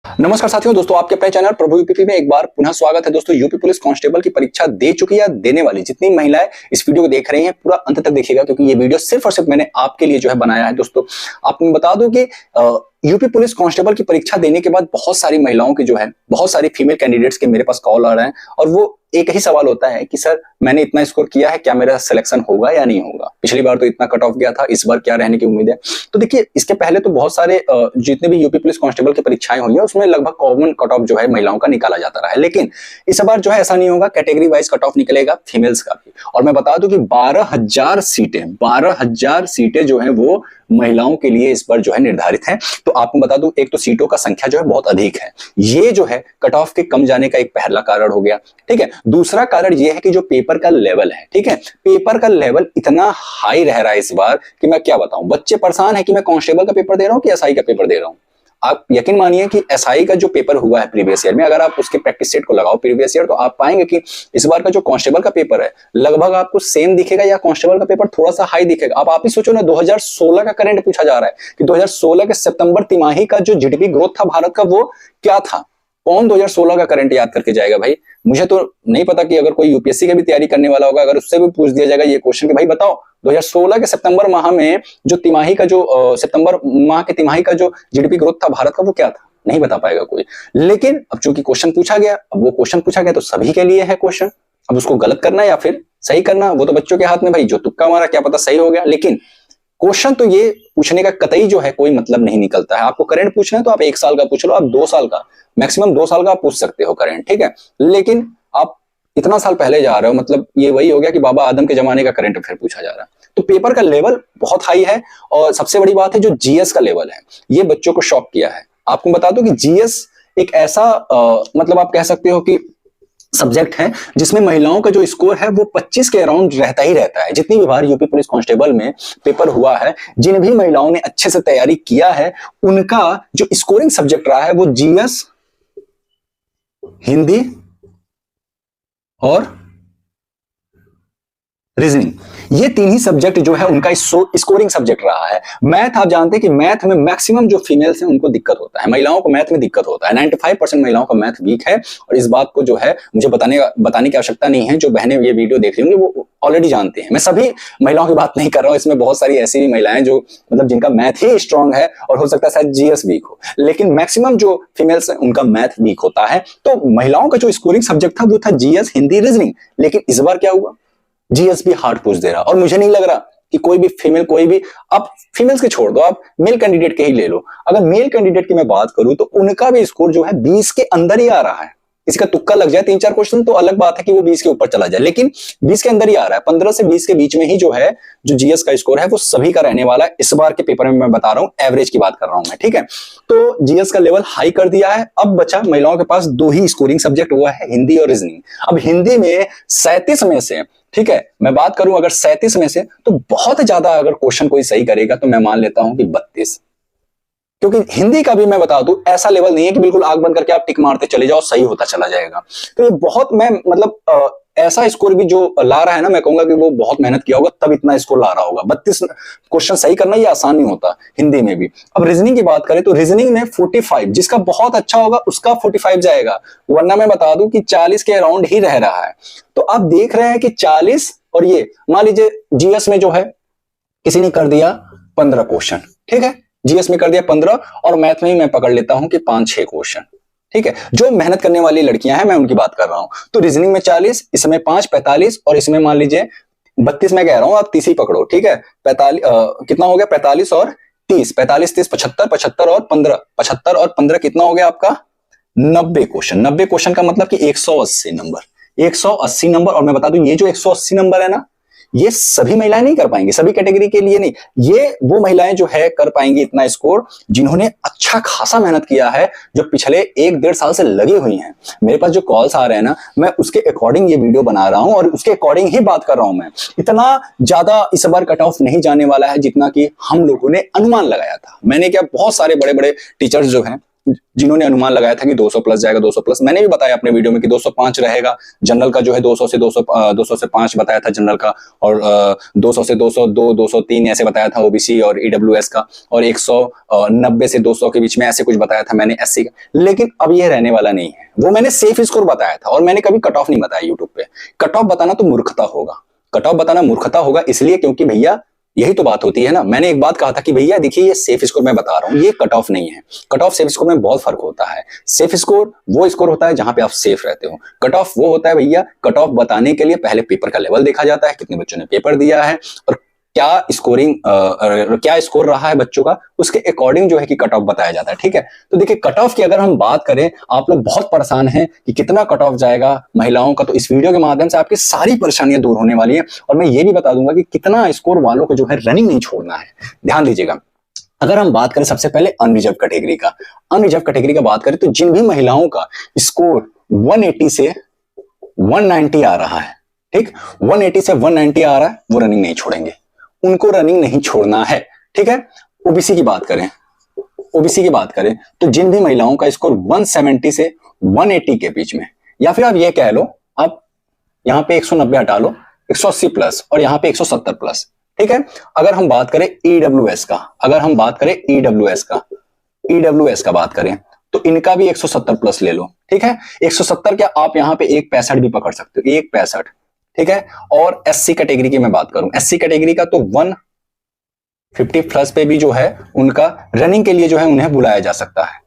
नमस्कार साथियों, दोस्तों आपके अपने चैनल प्रभु यूपीपी में एक बार पुनः स्वागत है। दोस्तों यूपी पुलिस कांस्टेबल की परीक्षा दे चुकी है, देने वाली जितनी महिलाएं इस वीडियो को देख रही हैं पूरा अंत तक देखिएगा, क्योंकि ये वीडियो सिर्फ और सिर्फ मैंने आपके लिए जो है बनाया है। दोस्तों आपको बता दूं कि यूपी पुलिस कांस्टेबल की परीक्षा देने के बाद बहुत सारी महिलाओं की जो है, बहुत सारी फीमेल कैंडिडेट्स के मेरे पास कॉल आ रहे हैं और वो एक ही सवाल होता है कि सर मैंने इतना स्कोर किया है, क्या मेरा सिलेक्शन होगा या नहीं होगा। पिछली बार तो इतना कट ऑफ गया था, इस बार क्या रहने की उम्मीद है। तो देखिए, इसके पहले तो बहुत सारे जितने भी यूपी पुलिस कांस्टेबल की परीक्षाएं हुई है उसमें लगभग कॉमन कट ऑफ जो है महिलाओं का निकाला जाता रहा है, लेकिन इस बार जो है ऐसा नहीं होगा, कैटेगरी वाइज कट ऑफ निकलेगा फीमेल्स का भी। और मैं बता दूं कि 12,000 सीटें जो है वो महिलाओं के लिए इस बार जो है निर्धारित हैं। तो आपको बता दूं, एक तो सीटों का संख्या जो है बहुत अधिक है, ये जो है कट ऑफ के कम जाने का एक पहला कारण हो गया। ठीक है, दूसरा कारण ये है कि जो पेपर का लेवल है, ठीक है, पेपर का लेवल इतना हाई रह रहा है इस बार कि मैं क्या बताऊं। बच्चे परेशान है कि मैं कांस्टेबल का पेपर दे रहा हूं कि एसआई का पेपर दे रहा हूं। आप यकीन मानिए कि एसआई का जो पेपर हुआ है प्रीवियस ईयर में, अगर आप उसके प्रैक्टिस सेट को लगाओ प्रीवियस ईयर, तो आप पाएंगे कि इस बार का जो कांस्टेबल का पेपर है लगभग आपको सेम दिखेगा या कांस्टेबल का पेपर थोड़ा सा हाई दिखेगा। आप ही सोचो ना, 2016 का करंट पूछा जा रहा है कि 2016 के सितंबर तिमाही का जो जीडीपी ग्रोथ था भारत का वो क्या था। कौन 2016 का करंट याद करके जाएगा भाई। मुझे तो नहीं पता कि अगर कोई यूपीएससी का भी तैयारी करने वाला होगा, अगर उससे भी पूछ दिया जाएगा ये क्वेश्चन कि भाई बताओ 2016 के सितंबर माह में जो तिमाही का जो सितंबर माह के तिमाही का जो जीडीपी ग्रोथ था भारत का वो क्या था, नहीं बता पाएगा कोई। लेकिन अब चूंकि क्वेश्चन पूछा गया, अब वो क्वेश्चन पूछा गया तो सभी के लिए है क्वेश्चन। अब उसको गलत करना या फिर सही करना वो तो बच्चों के हाथ में, भाई जो तुक्का मारा क्या पता सही हो गया। लेकिन क्वेश्चन तो ये पूछने का कतई जो है कोई मतलब नहीं निकलता है। आपको करंट पूछना है तो आप 1 साल का पूछ लो, आप 2 साल का, मैक्सिमम 2 साल का आप पूछ सकते हो करंट, ठीक है। लेकिन आप इतना साल पहले जा रहे हो, मतलब ये वही हो गया कि बाबा आदम के जमाने का करंट फिर पूछा जा रहा है। तो पेपर का लेवल बहुत हाई है और सबसे बड़ी बात है जो जीएस का लेवल है ये बच्चों को शॉक किया है। आपको बता दूं कि जीएस एक ऐसा मतलब आप कह सकते हो कि सब्जेक्ट है जिसमें महिलाओं का जो स्कोर है वो 25 के अराउंड रहता ही रहता है। जितनी भी बार यूपी पुलिस कांस्टेबल में पेपर हुआ है, जिन भी महिलाओं ने अच्छे से तैयारी किया है, उनका जो स्कोरिंग सब्जेक्ट रहा है वो जीएस, हिंदी और रीजनिंग, ये तीन ही सब्जेक्ट जो है उनका स्कोरिंग सब्जेक्ट रहा है। मैथ आप जानते हैं कि मैथ में मैक्सिमम जो फीमेल्स हैं उनको दिक्कत होता है, महिलाओं को मैथ में दिक्कत होता है। 95% महिलाओं का मैथ वीक है और इस बात को जो है मुझे बताने की आवश्यकता नहीं है। जो बहनें ये वीडियो देख रही होंगी वो ऑलरेडी जानते हैं। मैं सभी महिलाओं की बात नहीं कर रहा हूं, इसमें बहुत सारी ऐसी भी महिलाएं जो मतलब जिनका मैथ ही स्ट्रांग है और हो सकता है शायद जीएस वीक हो, लेकिन मैक्सिमम जो फीमेल्स हैं उनका मैथ वीक होता है। तो महिलाओं का जो स्कोरिंग सब्जेक्ट था वो था जीएस, हिंदी, रीजनिंग। लेकिन इस बार क्या हुआ, जीएस भी हार्ड पूछ दे रहा। और मुझे नहीं लग रहा कि कोई भी फीमेल, कोई भी, आप फीमेल्स के छोड़ दो, आप मेल कैंडिडेट के ही ले लो। अगर मेल कैंडिडेट की मैं बात करूं तो उनका भी स्कोर जो है 20 के अंदर ही आ रहा है। इसका तुक्का लग जाए 3-4 क्वेश्चन तो अलग बात है कि वो 20 के ऊपर चला जाए, लेकिन 20 के अंदर ही आ रहा है। 15 से 20 के बीच में ही जो है जो जीएस का स्कोर है वो सभी का रहने वाला है। इस बार के पेपर में मैं बता रहा हूं, एवरेज की बात कर रहा हूं मैं, ठीक है। तो जीएस का लेवल हाई कर दिया है। अब बचा महिलाओं के पास 2 ही स्कोरिंग सब्जेक्ट, वो है हिंदी और रीजनिंग। अब हिंदी में 37 में से, ठीक है, मैं बात करूं अगर 37 में से, तो बहुत ज्यादा अगर क्वेश्चन कोई सही करेगा तो मैं मान लेता हूं कि 32। क्योंकि हिंदी का भी मैं बता दूं ऐसा लेवल नहीं है कि बिल्कुल आंख बंद करके आप टिक मारते चले जाओ सही होता चला जाएगा। तो ये बहुत, मैं मतलब ऐसा स्कोर भी जो ला रहा है ना, मैं कहूंगा कि वो बहुत मेहनत किया होगा तब इतना स्कोर ला रहा होगा। 32 क्वेश्चन सही करना ये आसान नहीं होता हिंदी में भी। अब रीजनिंग की बात करें तो रीजनिंग में 45, जिसका बहुत अच्छा होगा उसका 45 जाएगा, वरना मैं बता दूं कि 40 के अराउंड ही रह रहा है। तो आप देख रहे हैं कि 40 और ये मान लीजिए जीएस में जो है किसी ने कर दिया 15 क्वेश्चन, ठीक है, जीएस में कर दिया 15 और मैथ में ही मैं पकड़ लेता हूं कि 5-6 क्वेश्चन, ठीक है। जो मेहनत करने वाली लड़कियां हैं मैं उनकी बात कर रहा हूं। तो रीजनिंग में 40, इसमें 5 45 और इसमें मान लीजिए 32 मैं कह रहा हूं, आप 30 ही पकड़ो, ठीक है। 45 कितना हो गया, 45 और 30, 45 30 75, 75 और 15, 75 और 15 कितना हो गया आपका 90 क्वेश्चन। 90 क्वेश्चन का मतलब कि 180 नंबर, 180 नंबर। और मैं बता दूं ये जो 180 नंबर है ना, ये सभी महिलाएं नहीं कर पाएंगी, सभी कैटेगरी के लिए नहीं। ये वो महिलाएं जो है कर पाएंगी इतना स्कोर जिन्होंने अच्छा खासा मेहनत किया है, जो पिछले 1-1.5 साल से लगी हुई हैं। मेरे पास जो कॉल्स आ रहे हैं ना, मैं उसके अकॉर्डिंग ये वीडियो बना रहा हूं और उसके अकॉर्डिंग ही बात कर रहा हूं। मैं इतना ज्यादा इस बार कट ऑफ नहीं जाने वाला है जितना कि हम लोगों ने अनुमान लगाया था। मैंने क्या, बहुत सारे बड़े बड़े टीचर्स जो हैं जिन्होंने अनुमान लगाया था कि 200 प्लस जाएगा, 200 प्लस, मैंने भी बताया अपने वीडियो में कि 205 रहेगा। जनरल का जो है 200 से 5 बताया था जनरल का, और 200 से 202, 203 ऐसे बताया था ओबीसी और ईडब्ल्यूएस का, और 190 से 200 के बीच में ऐसे कुछ बताया था मैंने एससी का। लेकिन अब ये रहने वाला नहीं है। वो मैंने सेफ स्कोर बताया था, और मैंने कभी कट ऑफ नहीं बताया यूट्यूब पे। कट ऑफ बताना तो मूर्खता होगा, कट ऑफ बताना मूर्खता होगा, इसलिए क्योंकि भैया यही तो बात होती है ना। मैंने एक बात कहा था कि भैया देखिए ये सेफ स्कोर मैं बता रहा हूं, ये कट ऑफ नहीं है। कट ऑफ सेफ स्कोर में बहुत फर्क होता है। सेफ स्कोर वो स्कोर होता है जहां पे आप सेफ रहते हो। कट ऑफ वो होता है भैया, कट ऑफ बताने के लिए पहले पेपर का लेवल देखा जाता है, कितने बच्चों ने पेपर दिया है और क्या स्कोरिंग क्या स्कोर रहा है बच्चों का, उसके अकॉर्डिंग जो है कि कट ऑफ बताया जाता है। ठीक है, तो देखिए कट ऑफ की अगर हम बात करें, आप लोग बहुत परेशान हैं कि कितना कट ऑफ जाएगा महिलाओं का, तो इस वीडियो के माध्यम से आपकी सारी परेशानियां दूर होने वाली है। और मैं ये भी बता दूंगा कि कितना स्कोर वालों को जो है रनिंग नहीं छोड़ना है। ध्यान दीजिएगा, अगर हम बात करें सबसे पहले अनरिजर्व कैटेगरी का, अनरिजर्व कैटेगरी का बात करें तो जिन भी महिलाओं का स्कोर 180 से 190 आ रहा है, ठीक, 180 से 190 आ रहा है, वो रनिंग नहीं छोड़ेंगे, उनको रनिंग नहीं छोड़ना है। ठीक है, ओबीसी की बात करें, ओबीसी की बात करें तो जिन भी महिलाओं का स्कोर 170 से 180 के बीच में, या फिर आप ये कह लो, आप यहां पे 190 हटा लो, 180 प्लस और यहां पे 170 प्लस। ठीक है, अगर हम बात करें ईडब्ल्यूएस का, अगर हम बात करें ईडब्ल्यूएस का बात करें तो इनका भी 170 प्लस ले लो। ठीक है, 170 क्या आप यहां पे 165 भी पकड़ सकते हो, 165। ठीक है, और एससी कैटेगरी की मैं बात करूं, एससी कैटेगरी का तो 150 प्लस पे भी जो है उनका रनिंग के लिए जो है उन्हें बुलाया जा सकता है।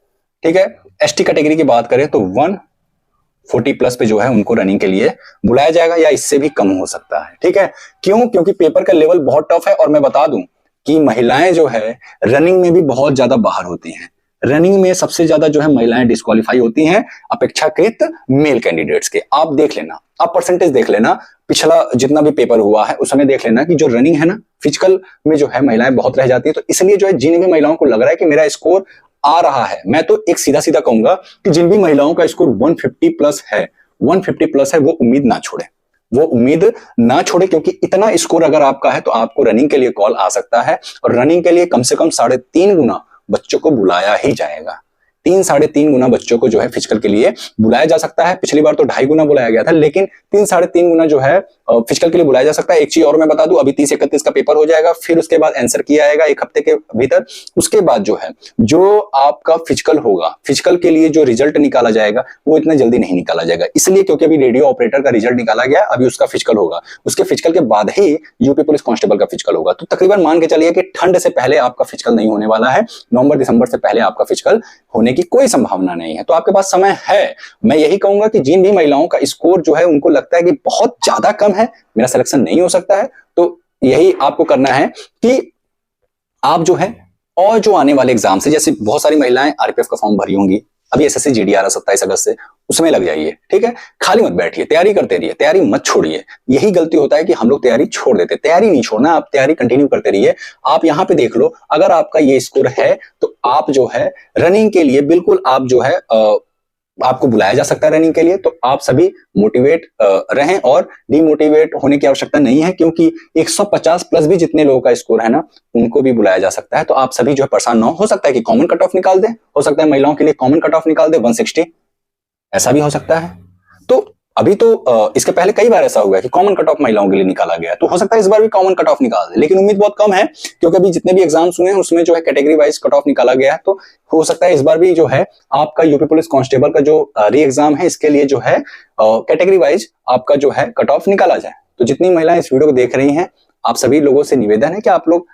ठीक है, एसटी कैटेगरी की बात करें तो 140 प्लस पे जो है उनको रनिंग के लिए बुलाया जाएगा, या इससे भी कम हो सकता है। ठीक है, क्यों? क्योंकि पेपर का लेवल बहुत टफ है, और मैं बता दूं कि महिलाएं जो है रनिंग में भी बहुत ज्यादा बाहर होती हैं। रनिंग में सबसे ज्यादा जो है महिलाएं डिस्क्वालीफाई होती हैं अपेक्षाकृत मेल कैंडिडेट्स के। आप देख लेना, आप परसेंटेज देख लेना, पिछला जितना भी पेपर हुआ है उसमें देख लेना कि जो रनिंग है ना, फिजिकल में जो है महिलाएं बहुत रह जाती है। तो इसलिए जो है जिन भी महिलाओं को लग रहा है कि मेरा स्कोर आ रहा है, मैं तो एक सीधा सीधा कहूंगा कि जिन भी महिलाओं का स्कोर 150 प्लस है, 150 प्लस है, वो उम्मीद ना छोड़े, वो उम्मीद ना छोड़े, क्योंकि इतना स्कोर अगर आपका है तो आपको रनिंग के लिए कॉल आ सकता है, और रनिंग के लिए कम से कम 3.5 गुना बच्चों को बुलाया ही जाएगा। 3-3.5 गुना बच्चों को जो है फिजिकल के लिए बुलाया जा सकता है। पिछली बार तो 2.5 गुना बुलाया गया था, लेकिन 3-3.5 गुना जो है फिजिकल के लिए बुलाया जा सकता है। एक चीज और मैं बता दूं, अभी 30-31 का पेपर हो जाएगा, फिर उसके बाद आंसर किया आएगा 1 हफ्ते के भीतर। उसके बाद जो है जो आपका फिजिकल होगा, फिजिकल के लिए जो रिजल्ट निकाला जाएगा वो इतना जल्दी नहीं निकाला जाएगा, इसलिए क्योंकि अभी रेडियो ऑपरेटर का रिजल्ट निकाला गया, अभी उसका फिजिकल होगा, उसके फिजिकल के बाद ही यूपी पुलिस कांस्टेबल का फिजिकल होगा। तो तकरीबन मान के चलिए कि ठंड से पहले आपका फिजिकल नहीं होने वाला है, नवंबर-दिसंबर से पहले आपका फिजिकल होने की कोई संभावना नहीं है। तो आपके पास समय है। मैं यही कहूंगा कि जिन भी महिलाओं का स्कोर जो है उनको लगता है कि बहुत ज्यादा कम है, मेरा सिलेक्शन नहीं हो सकता है, तो यही आपको करना है कि आप जो है और जो आने वाले एग्जाम से, जैसे बहुत सारी महिलाएं आरपीएफ का फॉर्म भरी होंगी, अभी एसएससी जीडी आ रहा 27 अगस्त से, उसमें लग जाइए। ठीक है, खाली मत बैठिए, तैयारी करते रहिए, तैयारी मत छोड़िए। यही गलती होता है कि हम लोग तैयारी छोड़ देते। तैयारी नहीं छोड़ना, आप तैयारी कंटिन्यू करते रहिए। आप यहाँ पे देख लो, अगर आपका ये स्कोर है तो आप जो है रनिंग के लिए बिल्कुल, आप जो है आपको बुलाया जा सकता है रनिंग के लिए। तो आप सभी मोटिवेट रहें, और डिमोटिवेट होने की आवश्यकता नहीं है, क्योंकि 150 प्लस भी जितने लोगों का स्कोर है ना, उनको भी बुलाया जा सकता है। तो आप सभी जो है परेशान ना हो सकता है कि कॉमन कट ऑफ निकाल दे, हो सकता है महिलाओं के लिए कॉमन कट ऑफ निकाल दे 160, ऐसा भी हो सकता है। तो अभी तो इसके पहले कई बार ऐसा हुआ है कि कॉमन कट ऑफ महिलाओं के लिए निकाला गया, तो हो सकता है इस बार भी कॉमन कट ऑफ निकाल दे, लेकिन उम्मीद बहुत कम है, क्योंकि अभी जितने भी एग्जाम्स हुए हैं उसमें जो है कैटेगरी वाइज कट ऑफ निकाला गया है। तो हो सकता है इस बार भी जो है आपका यूपी पुलिस कांस्टेबल का जो री एग्जाम है, इसके लिए जो है कैटेगरी वाइज आपका जो है कट ऑफ निकाला जाए। तो जितनी महिलाएं इस वीडियो को देख रही हैं, आप सभी लोगों से निवेदन है कि आप लोग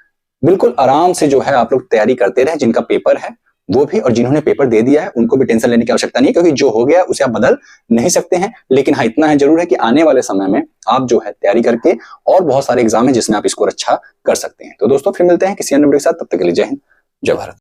बिल्कुल आराम से जो है आप लोग तैयारी करते रहे, जिनका पेपर है वो भी, और जिन्होंने पेपर दे दिया है उनको भी टेंशन लेने की आवश्यकता नहीं है, क्योंकि जो हो गया उसे आप बदल नहीं सकते हैं। लेकिन हाँ, इतना है जरूर है कि आने वाले समय में आप जो है तैयारी करके, और बहुत सारे एग्जाम है जिसमें आप स्कोर अच्छा कर सकते हैं। तो दोस्तों फिर मिलते हैं किसी अन्य वीडियो के साथ, तब तक के लिए जय हिंद, जय भारत।